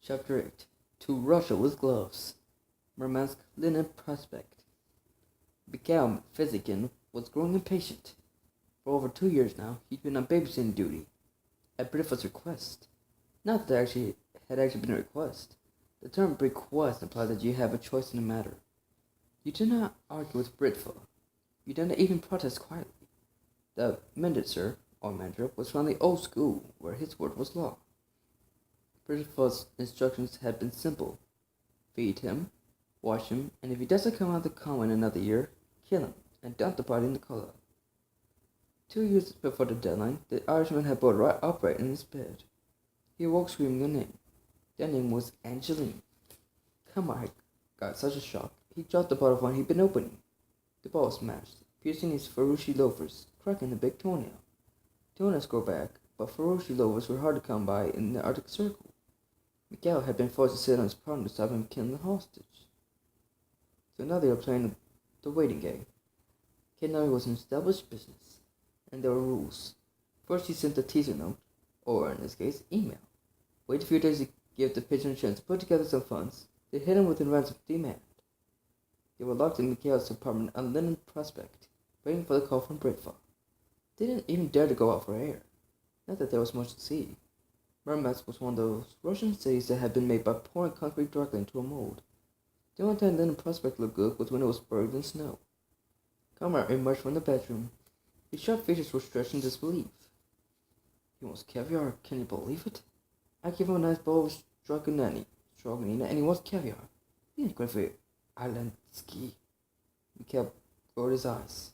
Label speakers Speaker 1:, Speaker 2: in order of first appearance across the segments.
Speaker 1: Chapter 8 To Russia with Gloves. Murmansk Linen Prospect. Mikhail Fezhikin was growing impatient. For over 2 years now, he'd been on babysitting duty, at Britva's request. Not that there had actually been a request. The term request implies that you have a choice in the matter. You did not argue with Britva. You did not even protest quietly. The Menditzer, or manager, was from the old school, where his word was law. Britva's instructions had been simple. Feed him, wash him, and if he doesn't come out of the coma in another year, kill him, and dump the body in the Kola. 2 years before the deadline, the Irishman had boarded right upright in his bed. He awoke screaming a name. Their name was Angeline. Kamar had got such a shock, he dropped the bottle of wine he'd been opening. The ball smashed, piercing his Farushi loafers, cracking the big toenail. Toenails grow back, but Farushi loafers were hard to come by in the Arctic Circle. Miguel had been forced to sit on his partner to stop him killing the hostage. So now they were playing the waiting game. Kidnapping was an established business, and there were rules. First, he sent a teaser note, or in this case, email. Wait a few days to give the pigeon a chance to put together some funds. They hit him with a ransom demand. They were locked in Mikhail's apartment on Linen Prospect, waiting for the call from Britva. They didn't even dare to go out for air. Not that there was much to see. Murmansk was one of those Russian cities that had been made by pouring concrete directly into a mold. The only time Linen Prospect looked good was when it was buried in snow. Kamar emerged from the bedroom. His sharp features were stretched in disbelief. He wants caviar, can you believe it? I give him a nice bowl of stroganini, and he wants caviar. He ain't going for Islandsky. Mikhail rolled his eyes.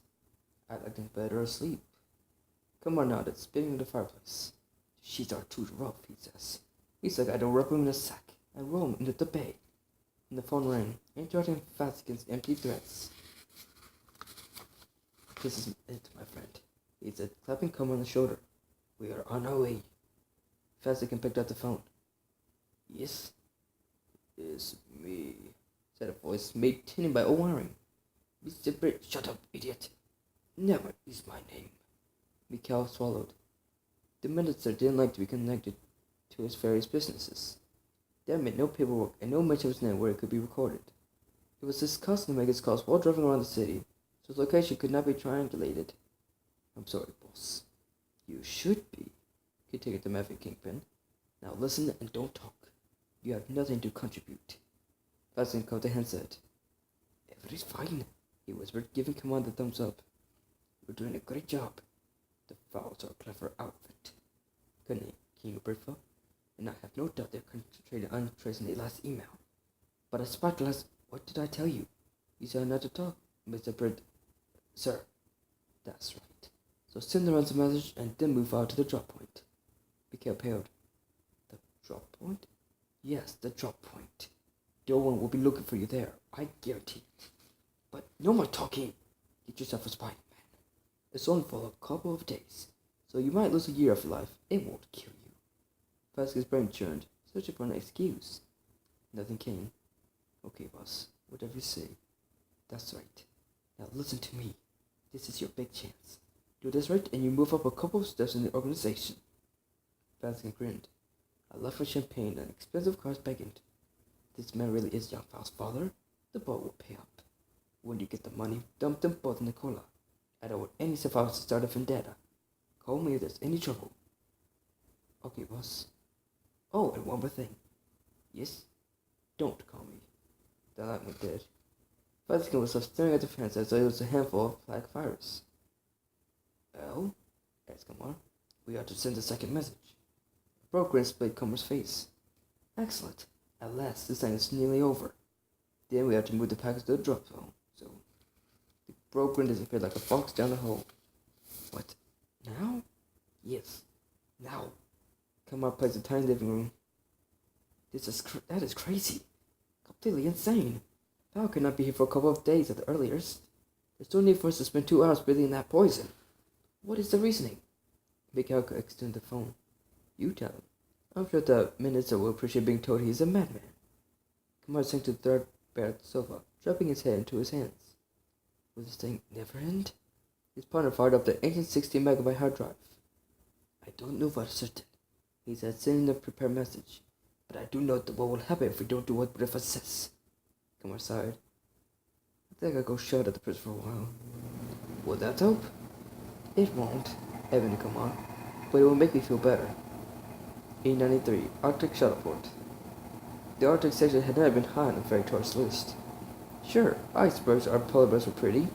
Speaker 1: I liked him better asleep. Kamar nodded, spitting in the fireplace. The sheets are too rough, he says. He's like I don't wrap him in a sack and roll him into the bay. And the phone rang, interrupting Fazkin's empty threats. This is it, my friend, he said, clapping Kamar on the shoulder. We are on our way. Fazkin picked up the phone. Yes? It's me, said a voice made tinny by old wiring. Mr. Britt, shut up, idiot. Never is my name. Mikhail swallowed. The minister didn't like to be connected to his various businesses. There meant no paperwork and no mention of his name where it could be recorded. It was his custom to make his calls while driving around the city, so his location could not be triangulated. I'm sorry, boss. You should be, continued the mafia kingpin. Now listen and don't talk. You have nothing to contribute. Fazkin caught the handset. Everything's fine, he whispered, giving Command the thumbs up. You're doing a great job. The Fowls are a clever outfit. Good name, King Britva, and I have no doubt they're concentrated on tracing the last email. But as spotless, what did I tell you? You said not to talk, Mr. Britt. Sir, that's right. So send the ransom message and then move out to the drop point. Mikhail paled. The drop point? Yes, the drop point. No one will be looking for you there, I guarantee it. But no more talking. Get yourself a spine, man. It's only for a couple of days, so you might lose a year of your life. It won't kill you. Vasquez's brain churned, searching for an excuse. Nothing came. Okay, boss, whatever you say. That's right. Now listen to me. This is your big chance. Do this right and you move up a couple of steps in the organization. Vasquez grinned. I love for champagne and expensive cars beckoned. This man really is young Fowl's father. The boat will pay up. When you get the money, dump them both in the cola. I don't want any survivors to start a vendetta. Call me if there's any trouble. Okay, boss. Oh, and one more thing. Yes? Don't call me. The light went dead. Fazkin was left staring at the fence as though it was a handful of black fires. Well, asked Kamar, we ought to send a second message. A broad grin split Kamar's face. Excellent. At last, this thing is nearly over. Then we have to move the package to the drop zone, so the broad grin disappeared like a fox down the hole. What? Now? Yes. Now. Kamar plays a tiny living room. That is crazy. Completely insane. Val cannot be here for a couple of days at the earliest. There's no need for us to spend 2 hours breathing that poison. What is the reasoning? Mikhail extended the phone. You tell him. I'm sure the minister will appreciate being told he's a madman. Kamar sank to the third bed at the sofa, dropping his head into his hands. Will this thing never end? His partner fired up the ancient 60-megabyte hard drive. I don't know for certain, he said, sending a prepared message. But I do know what will happen if we don't do what Griffith says. Commander sighed. I think I'll go shout at the prison for a while. Will that help? It won't, having to come on, but it will make me feel better. E93, Arctic Shuttleport. The Arctic section had never been high on the ferry tourist list. Sure, icebergs or polar bears were pretty,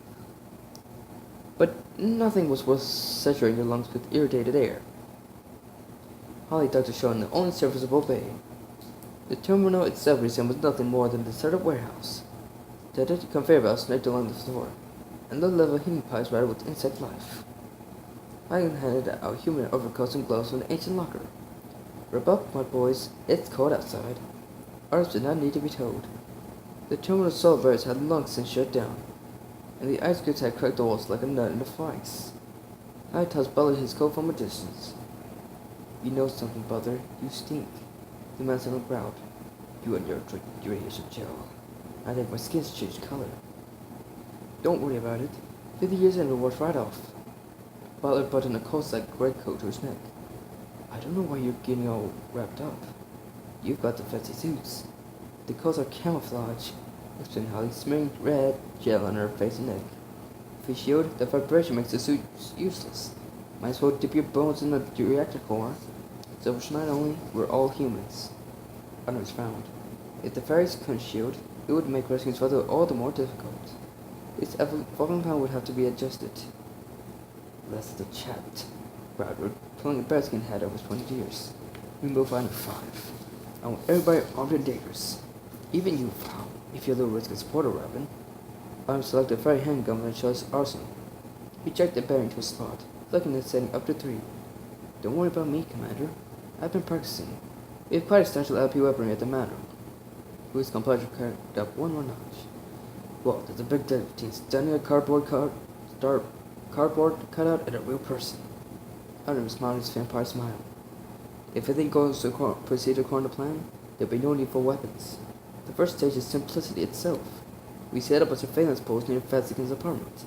Speaker 1: but nothing was worth saturating your lungs with irritated air. Holly dug the show in the only serviceable bay. The terminal itself resembled nothing more than a deserted warehouse. The dirty conveyor belt snaked along the floor, and low-level heating pipes rattled with insect life. I handed out human overcoats and gloves from the ancient locker. Rub up, my boys, it's cold outside. Ours did not need to be told. The terminal solar barriers had long since shut down, and the ice grids had cracked the walls like a nut in the ice. I tossed Butler his coat from a distance. You know something, Butler, you stink. The man suddenly growled. You and your radiation gel. I think my skin's changed color. Don't worry about it. 50 years in, it'll wash right off. Butler buttoned a coat-like greatcoat to his neck. I don't know why you're getting all wrapped up. You've got the fancy suits. The coats are camouflage, explained Holly, smearing red gel on her face and neck. If you shield, the vibration makes the suits useless. Might as well dip your bones in the reactor core. So for tonight only, we're all humans. Artemis frowned. If the ferries couldn't shield, it would make rescues further all the more difficult. Its evolving power would have to be adjusted. Less the chat, growled, pulling a bearskin hat over his pointed ears. We move on to 5. I want everybody armed and dangerous. Even you, Fowl, if you're a little risk and support a Robin. Artemis selected a ferry handgun and showed his arsenal. He checked the bearing to a spot, looking at setting up to 3. Don't worry about me, Commander. I've been practicing. We have quite a substantial LP weaponry at the manor. Whose composure carried up one more notch. Well, there's a big difference between standing a cardboard cutout and a real person. Artemis smiled his vampire smile. If everything goes to proceed according to plan, there'll be no need for weapons. The first stage is simplicity itself. We set up a surveillance post near Fasikin's apartment.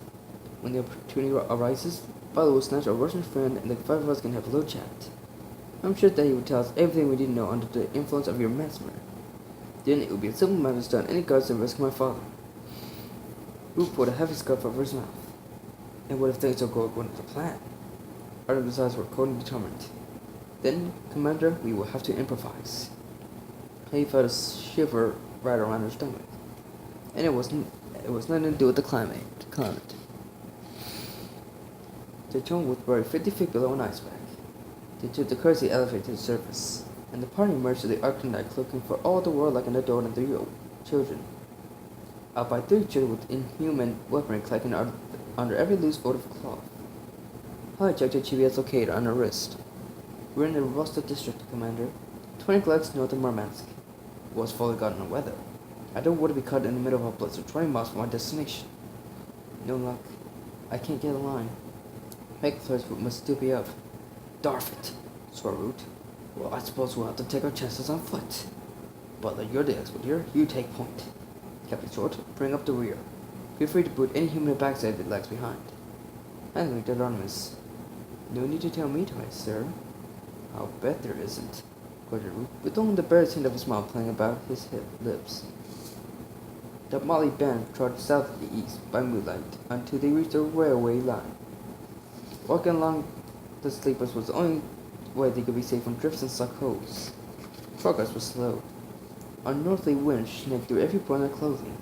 Speaker 1: When the opportunity arises, Butler will snatch our Russian friend and the 5 of us can have a little chat. I'm sure that he would tell us everything we didn't know under the influence of your mesmer. Then it would be a simple matter to stun any guards and rescue my father. Who pulled a heavy scarf over his mouth? And what if things don't go according to plan? Artemis' eyes were cold and determined. Then, Commander, we will have to improvise. He felt a shiver right around her stomach. And it was nothing to do with the climate. The tone was buried 50 feet below an iceberg. They took the courtesy elevator to the surface, and the party emerged to the Arctic night looking for all the world like an adult and 3 children. Out by 3 children with inhuman weaponry clacking under every loose fold of cloth. Holly checked her GPS locator on her wrist. We're in the Rostock district, Commander. 20 legs north of Murmansk. It was fully gotten on weather. I don't want to be caught in the middle of a blizzard 20 miles from our destination. No luck. I can't get a line. Megaflores must still be up. Darf it, swore Root. Well, I suppose we'll have to take our chances on foot. Butler, you're the expert here. You take point. Captain Short, bring up the rear. Feel free to put any human backside that lags behind. I looked at Artemis. No need to tell me twice, sir. I'll bet there isn't, quoted Root, with only the barest hint of a smile playing about his lips. The motley band trotted south to the east by moonlight until they reached the railway line. Walking along the sleepers was the only way they could be safe from drifts and suck holes. Progress was slow. A northerly wind snaked through every bone of clothing.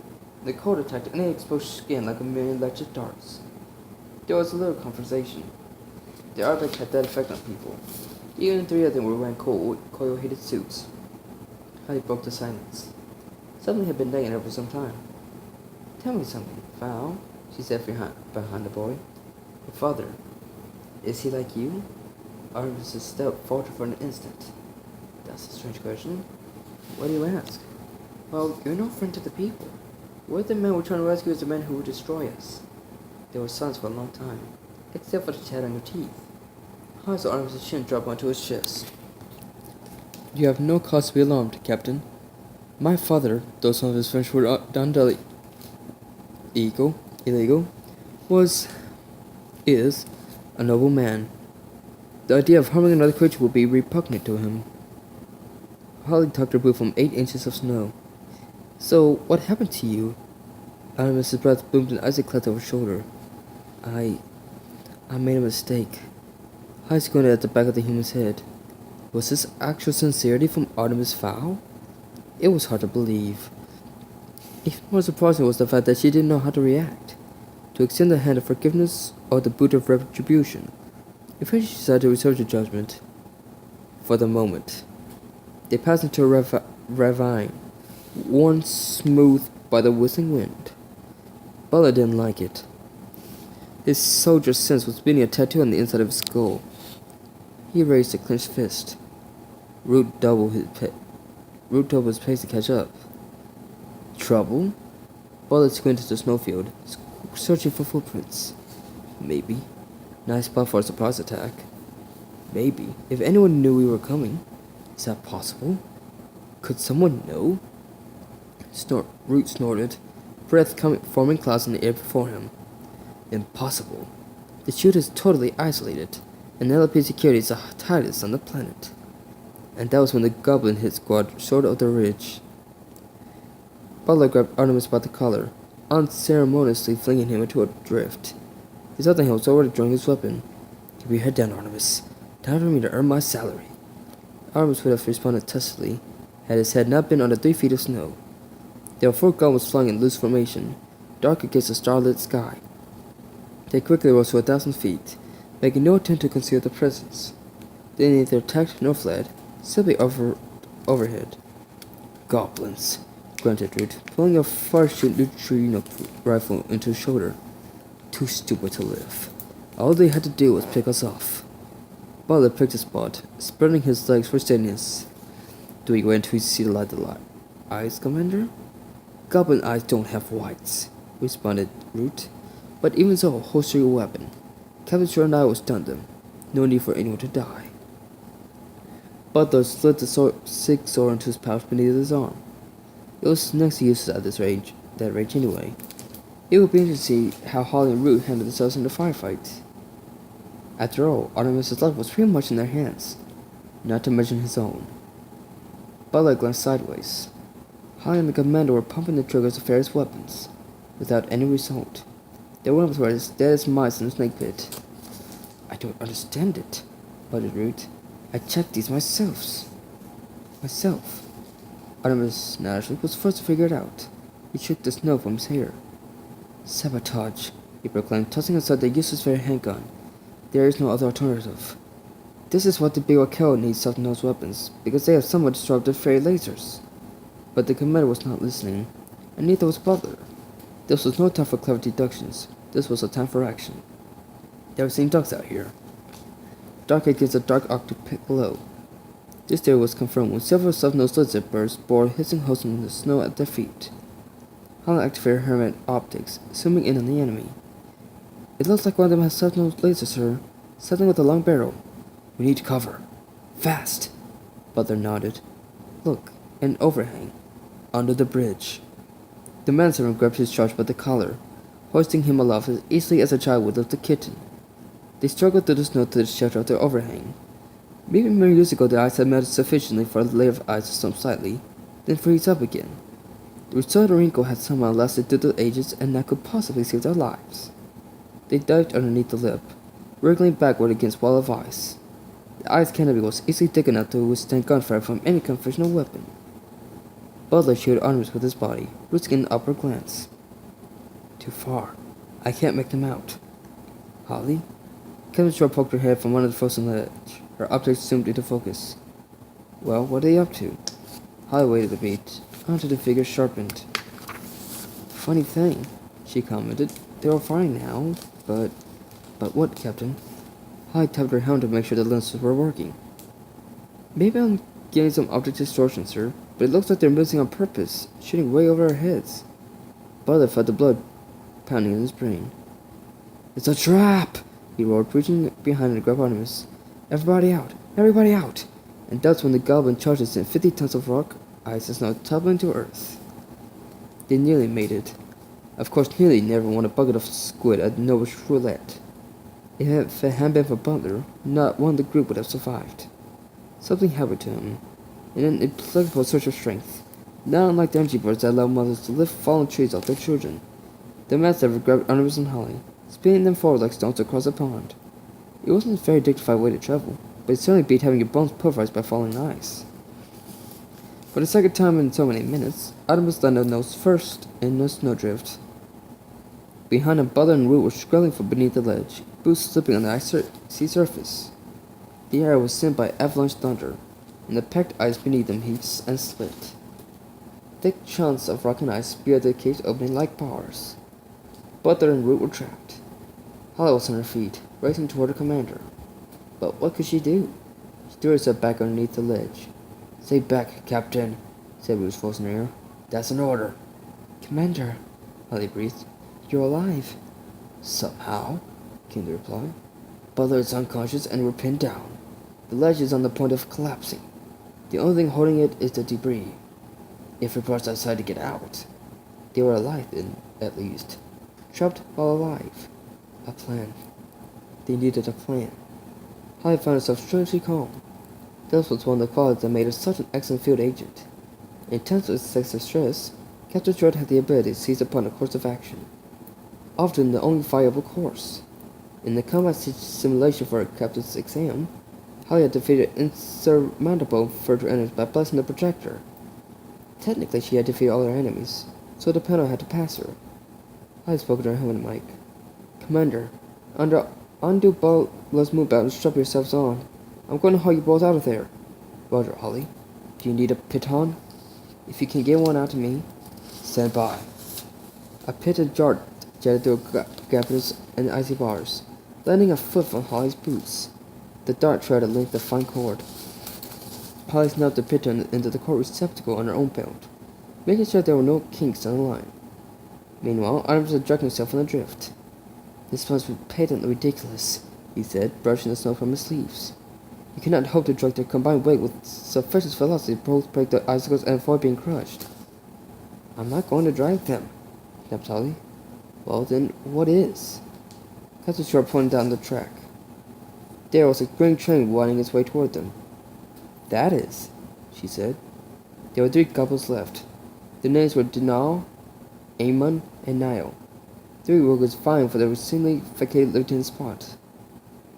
Speaker 1: The cold attacked any exposed skin like a million electric darts. There was a little conversation. The Arctic had that effect on people. Even 3 of them were wearing coil-heated suits. Holly broke the silence. Something had been nagging her for some time. Tell me something, Fowl, she said behind the boy. Your father, is he like you? Artemis' step faltered for an instant. That's a strange question. Why do you ask? Well, you're no friend to the people. We're the men we're trying to rescue as the men who would destroy us. They were silent for a long time, except for the chatter on your teeth. Holly saw Artemis' chin drop onto his chest. You have no cause to be alarmed, Captain. My father, though some of his friends were undoubtedly illegal, is a noble man. The idea of harming another creature would be repugnant to him. Holly tucked her boot from 8 inches of snow. So, what happened to you? Artemis's breath boomed and Isaac clapped over her shoulder. I made a mistake. Holly squinted at the back of the human's head. Was this actual sincerity from Artemis Fowl? It was hard to believe. Even more surprising was the fact that she didn't know how to react, to extend the hand of forgiveness or the boot of retribution. Eventually she decided to reserve her judgment. For the moment. They passed into a ravine, worn smooth by the whistling wind. Butler didn't like it. His soldier's sense was beating a tattoo on the inside of his skull. He raised a clenched fist. Root doubled his pace to catch up. Trouble? Butler squinted the snowfield, searching for footprints. Maybe. Nice spot for a surprise attack. Maybe. If anyone knew we were coming. Is that possible? Could someone know? Root snorted, breath forming clouds in the air before him. Impossible. The chute is totally isolated, and LP security is the tightest on the planet. And that was when the goblin hit squad short of the ridge. Butler grabbed Artemis by the collar, unceremoniously flinging him into a drift. His other hand was already drawing his weapon. Keep your head down, Artemis. Time for me to earn my salary. Artemis would have responded testily, had his head not been on the 3 feet of snow. There were 4 goblins flying in loose formation, dark against the starlit sky. They quickly rose to 1,000 feet, making no attempt to conceal their presence. They neither attacked nor fled, simply overhead. Goblins, grunted Root, pulling a far-shoot neutrino rifle into his shoulder. Too stupid to live. All they had to do was pick us off. Butler picked a spot, spreading his legs for steadiness. Do we wait until we see the light of the eyes, Commander? Goblin eyes don't have whites, responded Root. But even so, holster your weapon. Captain Shore and I will stun them. No need for anyone to die. Butler slid the sick sword into his pouch beneath his arm. It was next to useless at that range anyway. It would be interesting to see how Holly and Root handled themselves in the firefight. After all, Artemis' life was pretty much in their hands, not to mention his own. Butler glanced sideways. Holly and the commander were pumping the triggers of various weapons, without any result. Their weapons were as dead as mice in a snake pit. I don't understand it, muttered Root. I checked these myself. Artemis naturally was first to figure it out. He shook the snow from his hair. Sabotage, he proclaimed, tossing aside the useless fairy handgun. There is no other alternative. This is what the big Wakel needs self-nosed weapons, because they have somewhat disrupted fairy lasers. But the commander was not listening, and neither was Butler. This was no time for clever deductions. This was a time for action. They were seeing ducks out here. Dark against the dark octopus pit below. This theory was confirmed when several self-nosed lizard birds bored hissing holes in the snow at their feet. Holland activated Hermit optics, zooming in on the enemy. It looks like one of them has self-nosed lasers, sir. Something with a long barrel. We need cover. Fast! Butler nodded. Look, an overhang. Under the bridge. The manservant grabbed his charge by the collar, hoisting him aloft as easily as a child would lift a kitten. They struggled through the snow to the shelter of the overhang. Maybe mere years ago the ice had melted sufficiently for the layer of ice to slump slightly, then freeze up again. The restored wrinkle had somehow lasted through the ages and that could possibly save their lives. They dived underneath the lip, wriggling backward against a wall of ice. The ice canopy was easily thick enough to withstand gunfire from any conventional weapon. Butler shielded Artemis with his body, risking an upward glance. Too far. I can't make them out. Holly? Captain Shore poked her head from under the frozen ledge. Her optics zoomed into focus. Well, what are they up to? Holly waited a beat, until the figure sharpened. Funny thing, she commented. They're all fine now, but what, Captain? Holly tapped her helmet to make sure the lenses were working. Maybe I'm getting some optic distortion, sir, but it looks like they're missing on purpose, shooting way over our heads. Butler felt the blood pounding in his brain. It's a trap! He roared, reaching behind to grab Artemis. Everybody out! Everybody out! And that's when the goblin charges in 50 tons of rock, ice, and snow tumbling to earth. They nearly made it. Of course, nearly never won a bucket of squid at Nova's roulette. If it hadn't been for Butler, not one of the group would have survived. Something happened to him. in an implacable search of strength. Not unlike the energy birds that allow mothers to lift fallen trees off their children. The mastiff grabbed Artemis and Holly, spinning them forward like stones across a pond. It wasn't a very dignified way to travel, but it certainly beat having your bones pulverized by falling ice. For the second time in so many minutes, Artemis landed nose first in a snowdrift. Behind him, Butler and Root were struggling from beneath the ledge, boots slipping on the sea surface. The air was sent by avalanche thunder, and the packed ice beneath them heaved and split. Thick chunks of rock and ice speared the cave's opening like bars. Butler and Root were trapped. Holly was on her feet, racing toward her commander. But what could she do? She threw herself back underneath the ledge. "Stay back, Captain," said Root's voice in her ear. "That's an order." "Commander," Holly breathed. "You're alive." "Somehow," came the reply. "Butler is unconscious and we're pinned down. The ledge is on the point of collapsing. The only thing holding it is the debris. If we burst outside to get out." They were alive then, at least. Trapped while alive. A plan. They needed a plan. Holly found herself strangely calm. This was one of the qualities that made her such an excellent field agent. Intense with excessive stress, Captain Dredd had the ability to seize upon a course of action. Often the only viable course. In the combat simulation for a captain's exam, Holly had defeated insurmountable further enemies by blessing the projector. Technically, she had defeated all her enemies, so the panel had to pass her. Holly spoke to her helmet mic. "Commander, undo Butler's move out and strap yourselves on. I'm going to haul you both out of there." "Roger, Holly. Do you need a piton?" "If you can get one out to me." "Stand by." A pitted dart jetted through a gap in the icy bars, landing a foot from Holly's boots. The dart trailed a length of fine cord. Holly snapped the piton into the cord receptacle on her own belt, making sure there were no kinks on the line. Meanwhile, Artemis was dragging himself on the drift. "This must be patently ridiculous," he said, brushing the snow from his sleeves. "You cannot hope to drag their combined weight with sufficient velocity to both break the icicles and avoid being crushed." "I'm not going to drag them," snapped Holly. "Well then, what is?" Captain Short pointed down the track. There was a green train winding its way toward them. "That is," she said. There were 3 couples left. Their names were Dinal, Amon, and Niall. 3 workers vying for the recently vacated lieutenant's spot.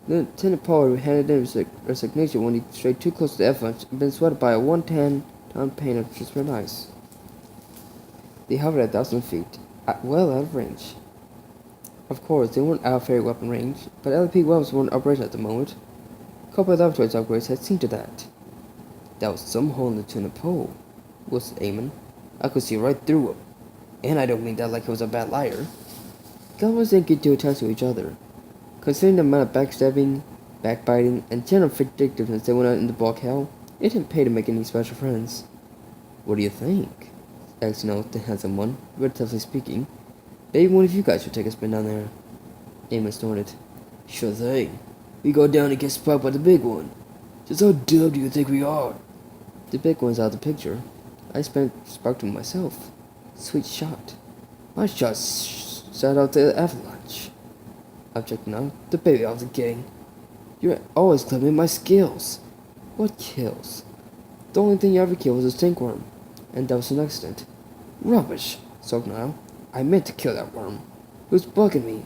Speaker 1: Lieutenant Pollard handed in his resignation when he strayed too close to the avalanche and been swept by a 110-ton pane of transparent ice. They hovered at 1,000 feet, well out of range. Of course, they weren't out of fairy weapon range, but LP weapons weren't operational at the moment. Corporate laboratories upgrades had seen to that. "That was some hole in the tuna pole," whistled Amon. "I could see right through him. And I don't mean that like he was a bad liar." Governments didn't get too attached to each other. Considering the amount of backstabbing, backbiting, and general vindictiveness that went on in the bulk hell, it didn't pay to make any special friends. "What do you think?" asked the handsome one, relatively speaking. "Maybe one of you guys should take a spin down there." Amon snorted. "Sure thing. We go down and get spiked by the big one. Just how dumb do you think we are?" "The big one's out of the picture. I sparked him myself. Sweet shot." "My shot shot out the avalanche." Object now, the baby I was getting. "You're always claiming my skills." "What kills?" "The only thing you ever killed was a stinkworm, and that was an accident." "Rubbish," sulked Niall. "I meant to kill that worm. Who's bugging me?"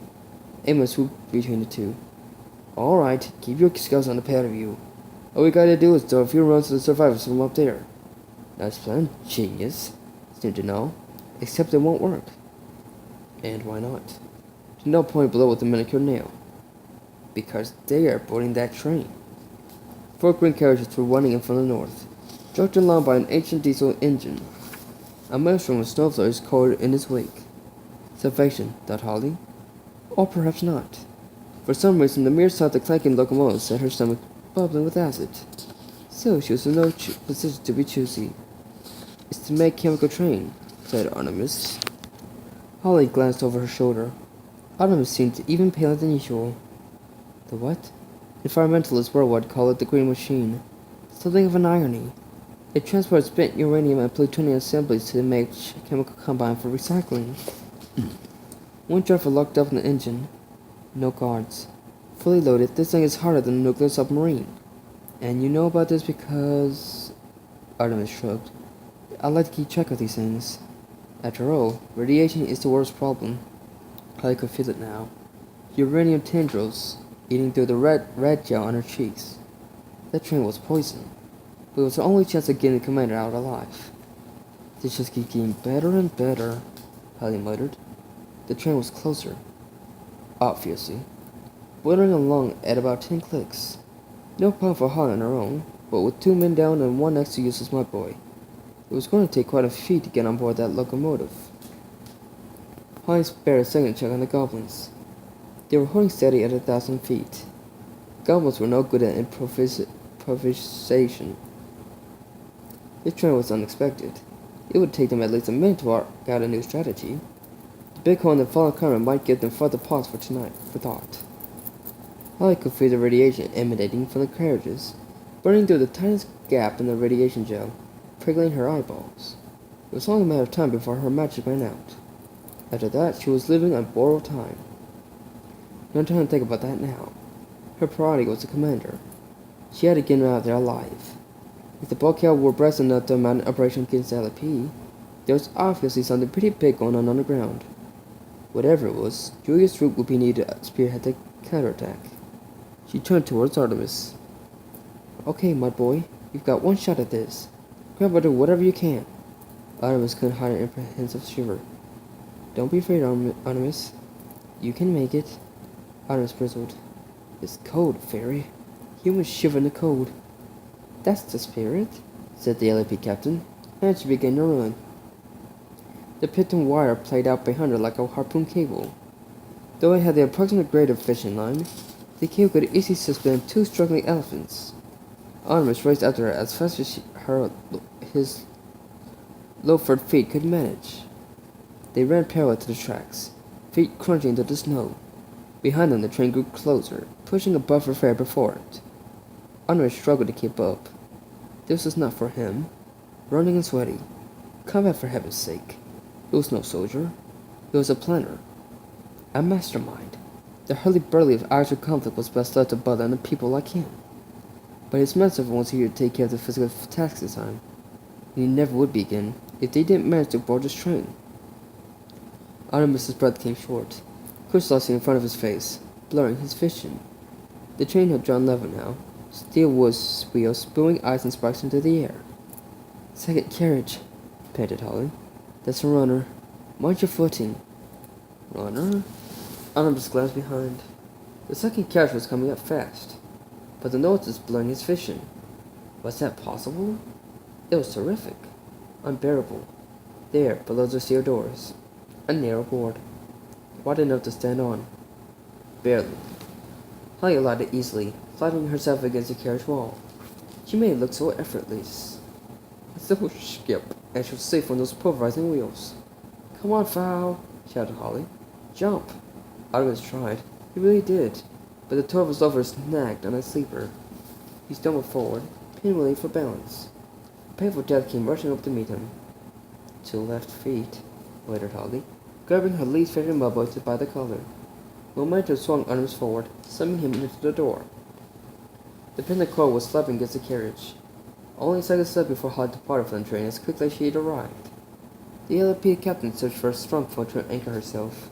Speaker 1: Amon swooped between the two. "All right, keep your skills on the pair of you. All we gotta do is throw a few runs to the survivors from up there." "Nice plan, genius," sneered Niall. "Except it won't work." "And why not?" "To no point below with the manicured nail." "Because they are boarding that train." 4 green carriages were running in from the north, dragged along by an ancient diesel engine. A maelstrom of snowflakes coiled in its wake. Salvation, thought Holly. Or perhaps not. For some reason, the mere sight of the clanking locomotive set her stomach bubbling with acid. So she was in no position to be choosy. "It's the Meg chemical train," said Artemis. Holly glanced over her shoulder. Artemis seemed even paler than usual. "The what?" Environmentalists worldwide call it the green machine. Something of an irony. It transports spent uranium and plutonium assemblies to the Meg chemical combine for recycling. One driver locked up in the engine. No guards. Fully loaded, this thing is harder than a nuclear submarine. And you know about this because... Artemis shrugged. I like to keep track of these things. After all, radiation is the worst problem. I could feel it now. Uranium tendrils eating through the red gel on her cheeks. That train was poison, but it was the only chance of getting the commander out alive. This just keeps getting better and better, Holly muttered. The train was closer, obviously, whittling along at about 10 clicks. No problem for Holly on her own, but with 2 men down and 1 next to useless mud boy. It was going to take quite a feat to get on board that locomotive. Holly spared a second check on the goblins. They were holding steady at 1,000 feet. Goblins were no good at improvisation. This train was unexpected. It would take them at least a minute to work out a new strategy. The big hole in the fallen current might give them further pause for thought. Holly could feel the radiation emanating from the carriages, burning through the tiniest gap in the radiation gel, prickling her eyeballs. It was only a matter of time before her magic ran out. After that, she was living on borrowed time. No time to think about that now. Her priority was the commander. She had to get him out of there alive. If the bulkhead were breast enough to mount an operation against the LP, there was obviously something pretty big going on the ground. Whatever it was, Julia's troop would be needed to spearhead the counterattack. She turned towards Artemis. Okay, mud boy, you've got 1 shot at this. Grab or do whatever you can. Artemis couldn't hide an apprehensive shiver. Don't be afraid, Artemis. You can make it. Artemis bristled. It's cold, fairy. Humans shiver in the cold. That's the spirit, said the LAP captain, and she began to run. The pit-and wire played out behind her like a harpoon cable. Though it had the approximate grade of fishing line, the cable could easily suspend 2 struggling elephants. Artemis raced after her as fast as his loafered feet could manage. They ran parallel to the tracks, feet crunching into the snow. Behind them, the train grew closer, pushing a buffer fare before it. Artemis struggled to keep up. This was not for him. Running and sweaty. Combat for heaven's sake. It was no soldier. It was a planner. A mastermind. The hurly-burly of actual conflict was best left to bother and people like him. But his master was here to take care of the physical tasks this time. And he never would be again if they didn't manage to board this train. Artemis' breath came short, crystallizing in front of his face, blurring his vision. The train had drawn level now, steel wheels spewing ice and sparks into the air. Second carriage, panted Holly. That's a runner. Mind your footing. Runner? Artemis glanced behind. The second carriage was coming up fast, but the noise was blurring his vision. Was that possible? It was terrific. Unbearable. There, below the steel doors. A narrow board. Wide enough to stand on. Barely. Holly allowed it easily, flattening herself against the carriage wall. She made it look so effortless. A simple skip, and she was safe on those pulverizing wheels. Come on, Fowl, shouted Holly. Jump. Artemis tried. He really did, but the toe of his loafer snagged on a sleeper. He stumbled forward, pinwheeling for balance. A painful death came rushing up to meet him. 2 left feet, waited Holly, grabbing her least favorite mud by the collar. Momentum swung Artemis forward, slamming him into the door. The pendant cord was slapping against the carriage. Only seconds left before Holly departed from the train as quickly as she had arrived. The LP captain searched for a strong foot to anchor herself.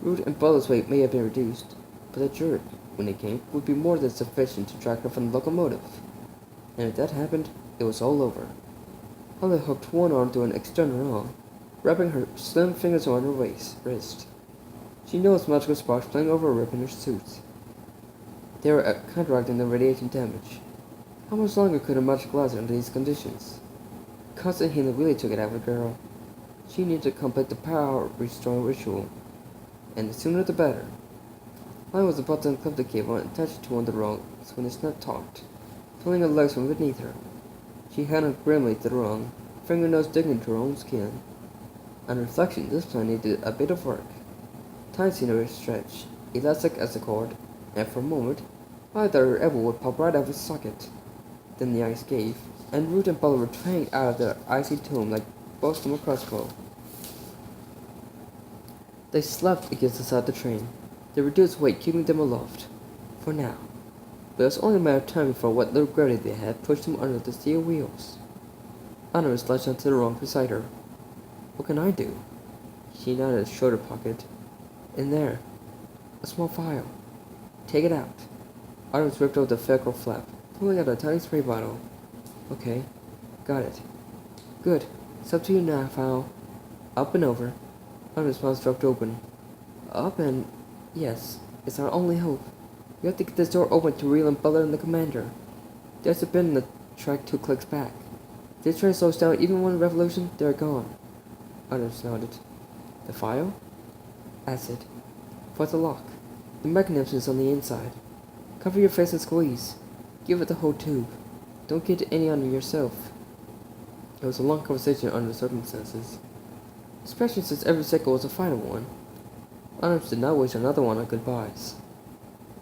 Speaker 1: Root and Butler's weight may have been reduced, but the jerk, when it came, would be more than sufficient to drag her from the locomotive. And if that happened, it was all over. Holly hooked one arm to an external arm, wrapping her slim fingers around her wrist. She noticed magical sparks playing over a rip in her suit. They were counteracting the radiation damage. How much longer could a magic last under these conditions? Constant healing really took it out of the girl. She needed to complete the power restoring ritual, and the sooner the better. Holly was about to unclip the cable and attach it to one of the rungs when the snap taut, pulling her legs from beneath her. She held on grimly to the rung, fingernails digging into her own skin. On reflection, this plan needed a bit of work. Time seemed to stretch, elastic as a cord, and for a moment, I thought her elbow would pop right out of its socket. Then the ice gave, and Root and Butler were trained out of the icy tomb like bows from a crossbow. They slapped against the side of the train, the reduced weight keeping them aloft. For now. But it was only a matter of time before what little gravity they had pushed them under the steel wheels. Anna was slouched onto the rug beside her. What can I do? She nodded at his shoulder pocket. In there. A small file. Take it out. Artemis ripped out the Velcro flap, pulling out a tiny spray bottle. Okay. Got it. Good. It's up to you now, Fowl. Up and over. Artemis' mouth dropped open. Up and... Yes. It's our only hope. We have to get this door open to reel in Butler and the commander. There's a bend in the track 2 clicks back. If this train slows down even one revolution, they're gone. Artemis nodded. The file? Acid. For the lock. The mechanism is on the inside. Cover your face and squeeze. Give it the whole tube. Don't get any under yourself. It was a long conversation under the circumstances, especially since every second was a final one. Artemis did not waste another one on goodbyes.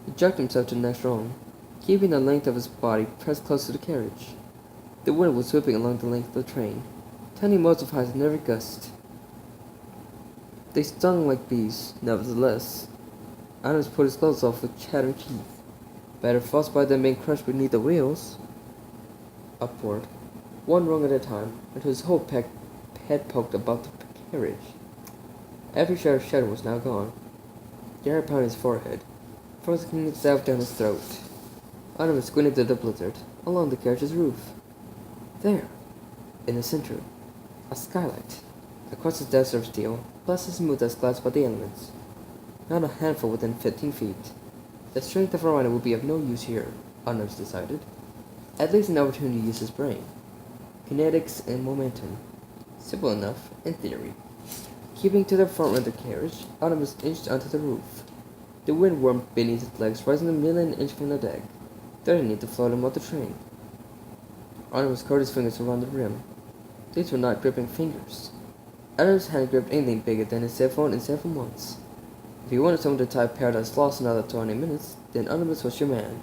Speaker 1: He jerked himself to the next rung, keeping the length of his body pressed close to the carriage. The wind was sweeping along the length of the train, tiny motes of highs in every gust. They stung like bees, nevertheless. Artemis put his clothes off with chattering teeth. Better frostbite than being crushed beneath the wheels. Upward, one rung at a time, until his whole head poked above the carriage. Every shred of shadow was now gone. The air pounded his forehead, frozen itself down his throat. Artemis squinted through the blizzard, along the carriage's roof. There, in the center, a skylight. Across the desert of steel, plus as smooth as glass by the elements. Not a handful within 15 feet. The strength of a rhino would be of no use here, Artemis decided. At least an opportunity to use his brain. Kinetics and momentum. Simple enough, in theory. Keeping to the front of the carriage, Artemis inched onto the roof. The wind warmed beneath his legs, rising a million inches from the deck, threatening to float him off the train. Artemis curled his fingers around the rim. These were not gripping fingers. Artemis hadn't gripped anything bigger than his cell phone in 7 months. If he wanted someone to type Paradise Lost in another 20 minutes, then Artemis was your man.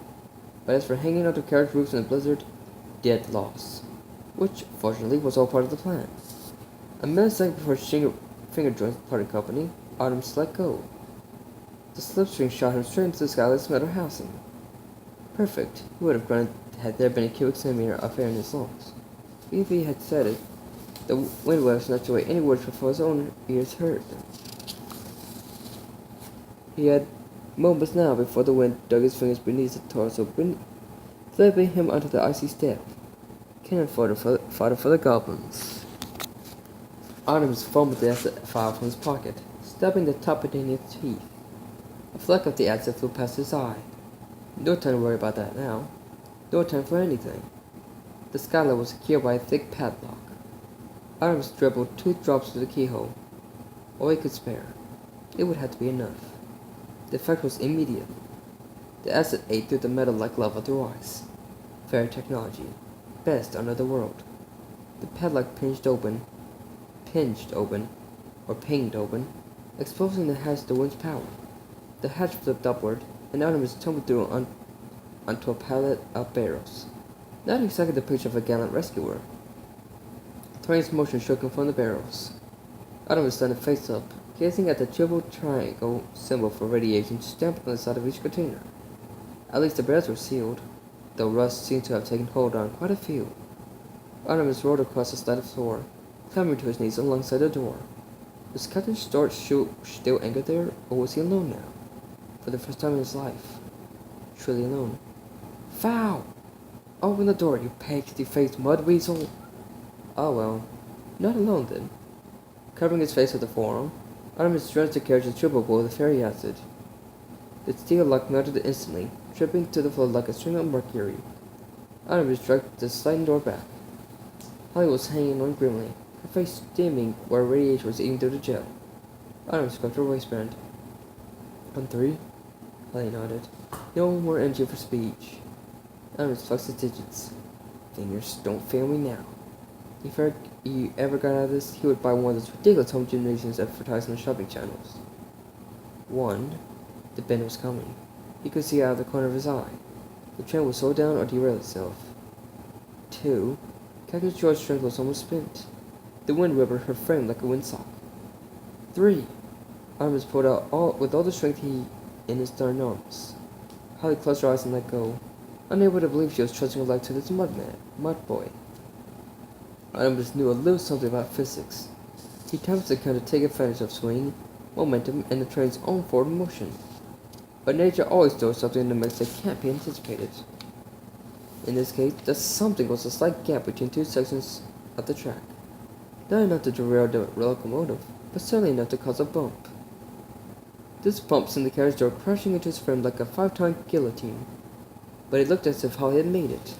Speaker 1: But as for hanging out of carriage roofs in the blizzard, dead loss. Which, fortunately, was all part of the plan. A millisecond before his finger joints parted company, Artemis let go. The slipstring shot him straight into the skylight's metal housing. Perfect, he would have grunted had there been a cubic centimeter of air in his lungs. If he had said it, the wind would have snatched away any words before his own ears heard them. He had moments now before the wind dug his fingers beneath his torso, flipping him onto the icy step. Cannon fodder for the goblins. Artemis fumbled the acid file from his pocket, stubbing the top between his teeth. A fleck of the acid flew past his eye. No time to worry about that now. No time for anything. The skylight was secured by a thick padlock. Artemis dribbled 2 drops through the keyhole. All he could spare. It would have to be enough. The effect was immediate. The acid ate through the metal like lava through ice. Fair technology. Best under the world. The padlock pinged open, or pinged open, exposing the hatch to the wind's power. The hatch flipped upward, and Artemis tumbled through onto a pallet of barrels. Not exactly the picture of a gallant rescuer. The train's motion shook him from the barrels. Artemis stood face up, gazing at the triple triangle symbol for radiation stamped on the side of each container. At least the barrels were sealed, though rust seemed to have taken hold on quite a few. Artemis rolled across the slatted floor, clambering to his knees alongside the door. Was Captain Storch still anchored there, or was he alone now? For the first time in his life. Truly alone. Foul! Open the door, you pasty-faced mud weasel! Oh well, not alone then. Covering his face with the forearm, Artemis drenched the carriage's triple bowl with fairy acid. The steel lock melted instantly, dripping to the floor like a string of mercury. Artemis dragged the sliding door back. Holly was hanging on grimly, her face steaming where radiation was eating through the gel. Artemis scrubbed her waistband. On 3? Holly nodded. No more energy for speech. Artemis flexed his digits. Fingers, don't fail me now. If he ever got out of this, he would buy one of those ridiculous home gymnasiums advertised on the shopping channels. 1. The bend was coming. He could see out of the corner of his eye. The train would slow down or derail itself. 2. Captain George's strength was almost spent. The wind riveted her frame like a windsock. 3. Artemis pulled out with all the strength in his stern arms. Holly closed her eyes and let go, unable to believe she was trusting her life to this mud boy. Artemis knew a little something about physics. He times the kind to take advantage of swing, momentum, and the train's own forward motion. But nature always throws something in the mix that can't be anticipated. In this case, the something was a slight gap between two sections of the track. Not enough to derail the locomotive, but certainly enough to cause a bump. This bump sent the carriage door crashing into his frame like a 5-ton guillotine, but it looked as if Holly had made it.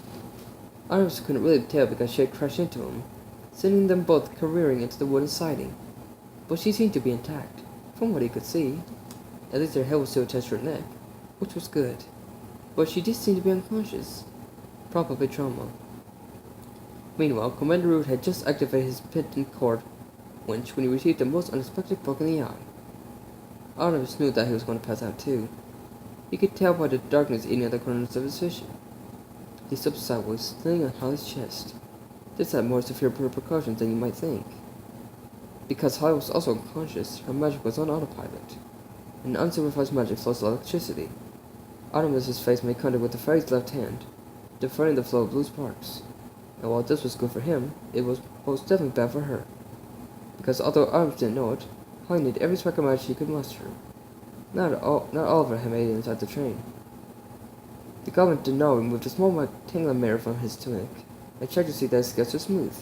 Speaker 1: Artemis couldn't really tell because she had crashed into him, sending them both careering into the wooden siding. But she seemed to be intact, from what he could see. At least her head was still attached to her neck, which was good. But she did seem to be unconscious. Probably trauma. Meanwhile, Commander Root had just activated his piton cord winch when he received the most unexpected poke in the eye. Artemis knew that he was going to pass out too. He could tell by the darkness eating at the corners of his vision. He slipped sideways, landing on Holly's chest. This had more severe repercussions than you might think. Because Holly was also unconscious, her magic was on autopilot. And unsupervised magic flows electricity. Artemis's face made contact with the fairy's left hand, diverting the flow of blue sparks. And while this was good for him, it was most definitely bad for her. Because although Artemis didn't know it, Holly needed every spark of magic she could muster. Not all of her had made it inside the train. The goblin did not remove a small rectangular mirror from his tunic, and checked to see that his sketch was smooth.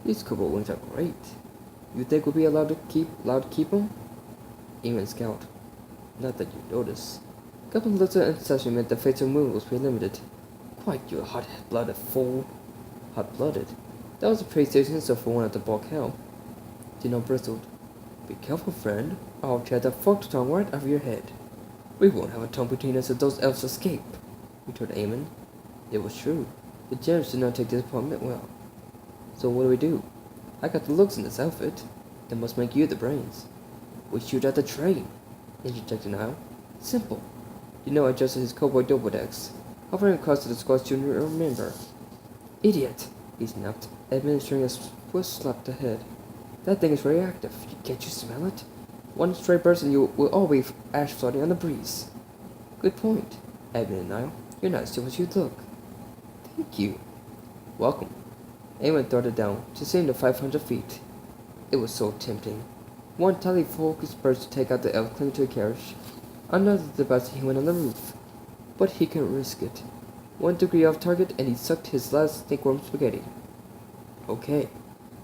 Speaker 1: These cobalt wings are great. You think we'll be allowed to keep them? Eamon scowled. Not that you notice. Goblin looked at intercession meant the fatal movement was pretty limited. Quite, you hot-blooded fool. Hot-blooded? That was a pretty serious insult for one of the bulk hell. Dino bristled. Be careful, friend. I'll tear the forked tongue right out of your head. We won't have a tongue between us if those elves escape, retorted Eamon. It was true. The generals did not take disappointment well. So what do we do? I got the looks in this outfit. That must make you the brains. We shoot at the train, interjected Niall. Simple. Dino adjusted his cowboy Dobodex, hovering across to the squad's junior member. Idiot, he snapped, administering a swift slap to the head. That thing is very active. Can't you smell it? One stray burst and you will all be ash floating on the breeze. Good point, admitted Niall. You're not as still as you look. Thank you. Welcome. Eamon darted down, descending to 500 feet. It was so tempting. One tightly focused burst to take out the elf clinging to a carriage. Another the best he went on the roof. But he couldn't risk it. 1 degree off target and he sucked his last stinkworm spaghetti. Okay,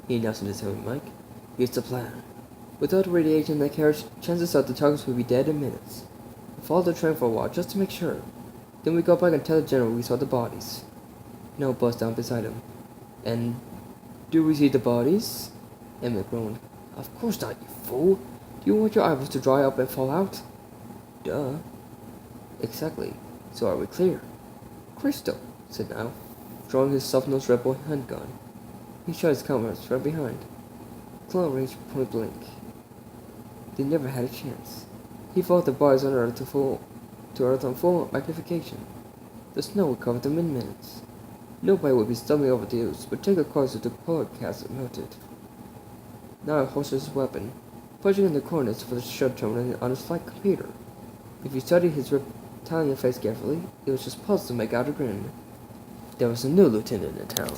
Speaker 1: he announced in his heavy mic. Here's the plan. Without radiation in the carriage, chances are the targets will be dead in minutes. We'll follow the train for a while just to make sure. Then we go back and tell the general we saw the bodies. Now buzzed down beside him. And do we see the bodies? Emmett groaned. Of course not, you fool. Do you want your eyeballs to dry up and fall out? Duh. Exactly. So are we clear? Crystal, said Niall, drawing his soft-nosed rebel handgun. He shot his comrades right behind. Clone range point blank. They never had a chance. He followed the bodies on Earth to Earth on full magnification. The snow would cover them in minutes. Nobody would be stumbling over the ooze, but take a closer to podcast and melted. Now he holstered his weapon, punching in the coordinates for the shut terminal on his flight computer. If you studied his reptilian face carefully, it was just puzzles to make out a grin. There was a new lieutenant in town.